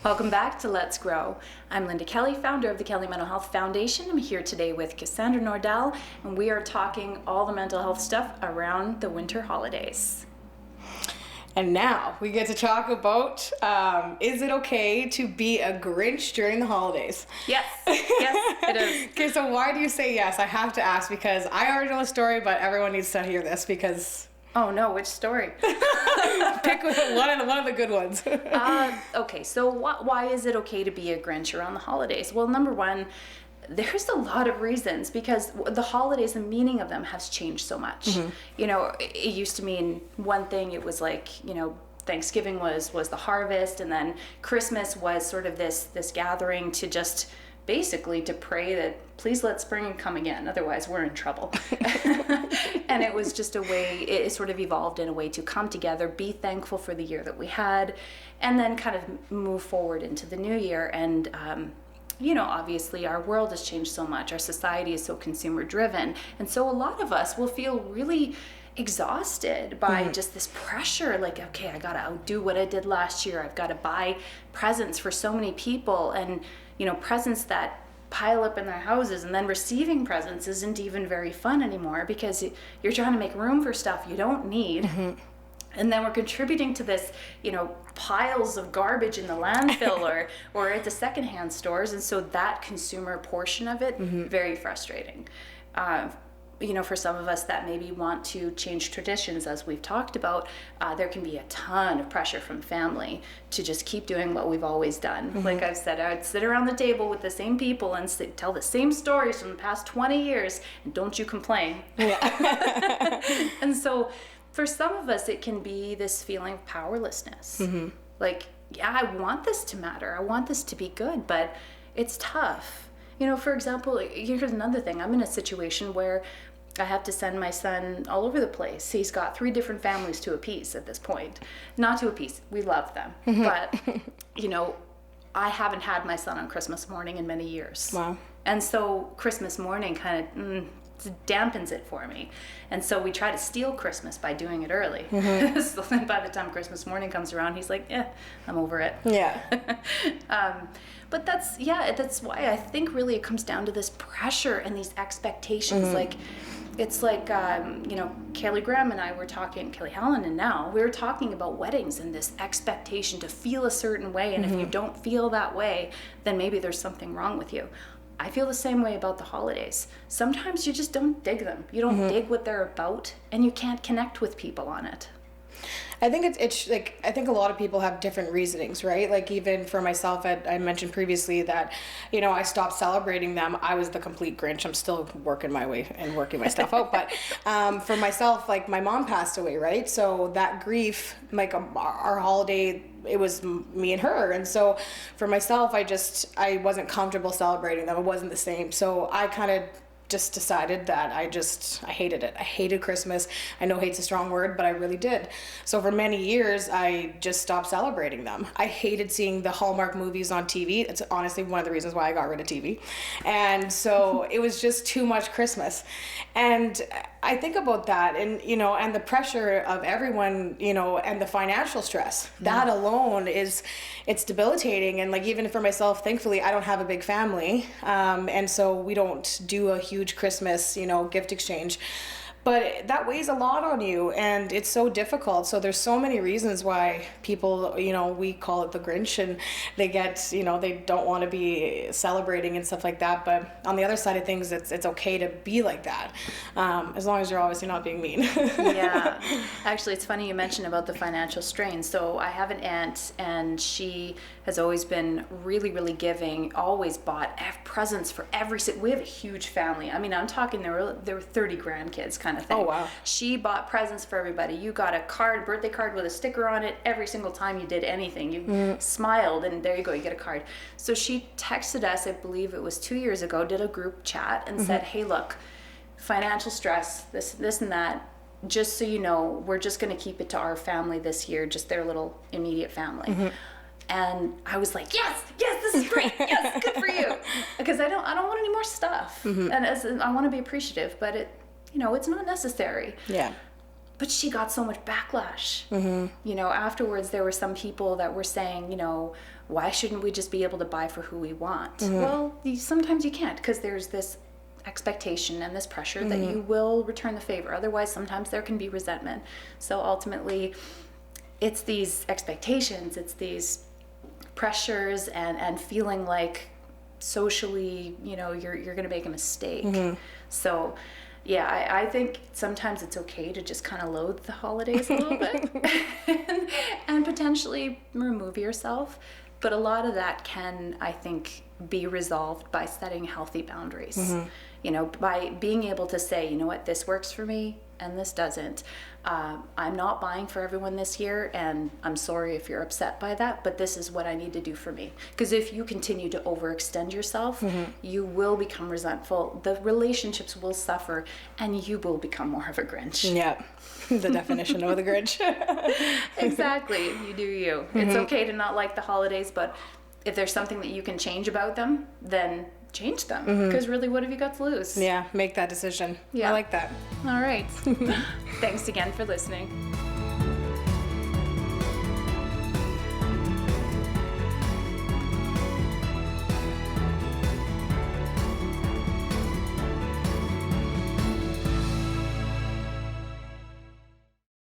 Welcome back to Let's Grow. I'm Linda Kelly, founder of the Kelly Mental Health Foundation. I'm here today with Cassandra Nordal, and we are talking all the mental health stuff around the winter holidays. And now we get to talk about, is it okay to be a Grinch during the holidays? Yes, yes, it is. Okay, so why do you say yes? I have to ask because I already know the story, but everyone needs to hear this because... Oh no, which story? Pick one of the good ones. Okay, so why is it okay to be a Grinch around the holidays? Well, number one, there's a lot of reasons because the holidays, the meaning of them has changed so much. Mm-hmm. You know, it used to mean one thing. It was like, you know, Thanksgiving was the harvest, and then Christmas was sort of this gathering to just basically to pray that please let spring come again, otherwise we're in trouble. And it was just a way, it sort of evolved in a way to come together, be thankful for the year that we had, and then kind of move forward into the new year. And you know, obviously our world has changed so much, our society is so consumer driven, and so a lot of us will feel really exhausted by just this pressure, like, okay, I gotta outdo what I did last year, I've got to buy presents for so many people, and you know, presents that pile up in their houses, and then receiving presents isn't even very fun anymore because you're trying to make room for stuff you don't need. And then we're contributing to this, you know, piles of garbage in the landfill or at the secondhand stores, and so that consumer portion of it, very frustrating. You know, for some of us that maybe want to change traditions, as we've talked about, there can be a ton of pressure from family to just keep doing what we've always done. Like I've said, I'd sit around the table with the same people and tell the same stories from the past 20 years, and don't you complain. Yeah. And so for some of us, it can be this feeling of powerlessness. Like, yeah, I want this to matter. I want this to be good, but it's tough. You know, for example, here's another thing. I'm in a situation where I have to send my son all over the place. He's got 3 different families to appease at this point. Not to appease. We love them. But, you know, I haven't had my son on Christmas morning in many years. Wow. And so Christmas morning kind of dampens it for me. And so we try to steal Christmas by doing it early. So then by the time Christmas morning comes around, he's like, I'm over it. Yeah. But that's why I think really it comes down to this pressure and these expectations. Like, it's like, you know, Kelly Graham and I were talking, Kelly Hallen and now, we were talking about weddings and this expectation to feel a certain way. And if you don't feel that way, then maybe there's something wrong with you. I feel the same way about the holidays. Sometimes you just don't dig them. You don't dig what they're about, and you can't connect with people on it. I think it's like, I think a lot of people have different reasonings, right? Like even for myself, I mentioned previously that, you know, I stopped celebrating them. I was the complete Grinch. I'm still working my way and working my stuff out. But for myself, like my mom passed away, right? So that grief, like our holiday, it was me and her. And so for myself, I wasn't comfortable celebrating them. It wasn't the same. So I kind of just decided that I hated it. I hated Christmas. I know hate's a strong word, but I really did. So for many years, I just stopped celebrating them. I hated seeing the Hallmark movies on TV. It's honestly one of the reasons why I got rid of TV. And so it was just too much Christmas. And I think about that and, you know, and the pressure of everyone, you know, and the financial stress, that alone it's debilitating. And like, even for myself, thankfully, I don't have a big family. And so we don't do a huge Christmas, you know, gift exchange. But that weighs a lot on you, and it's so difficult. So there's so many reasons why people, you know, we call it the Grinch, and they get, you know, they don't want to be celebrating and stuff like that. But on the other side of things, it's okay to be like that, as long as you're obviously not being mean. Yeah. Actually, it's funny you mentioned about the financial strain. So I have an aunt, and she has always been really, really giving, always bought presents for we have a huge family. I mean, I'm talking there were 30 grandkids kind of thing. Oh, wow. She bought presents for everybody. You got a birthday card with a sticker on it every single time you did anything. You smiled, and there you go, you get a card. So she texted us, I believe it was 2 years ago, did a group chat and said, hey, look, financial stress, this and that. Just so you know, we're just going to keep it to our family this year, just their little immediate family. And I was like, yes, this is great. Yes, good for you. Because I don't want any more stuff. And I want to be appreciative, but it's not necessary. Yeah. but she got so much backlash. You know, afterwards there were some people that were saying, you know, why shouldn't we just be able to buy for who we want? Well, sometimes you can't, because there's this expectation and this pressure that you will return the favor. Otherwise, sometimes there can be resentment. So ultimately, it's these expectations, it's these pressures, and feeling like socially, you know, you're going to make a mistake. So yeah, I think sometimes it's okay to just kind of loathe the holidays a little bit and potentially remove yourself. But a lot of that can, I think, be resolved by setting healthy boundaries. You know, by being able to say, you know what, this works for me and this doesn't. I'm not buying for everyone this year, and I'm sorry if you're upset by that, but this is what I need to do for me. Because if you continue to overextend yourself, you will become resentful, the relationships will suffer, and you will become more of a Grinch. Yeah, the definition of the Grinch. Exactly, you do you. It's okay to not like the holidays, but if there's something that you can change about them, then change them, because really, what have you got to lose? Yeah, make that decision. Yeah. I like that. All right. Thanks again for listening.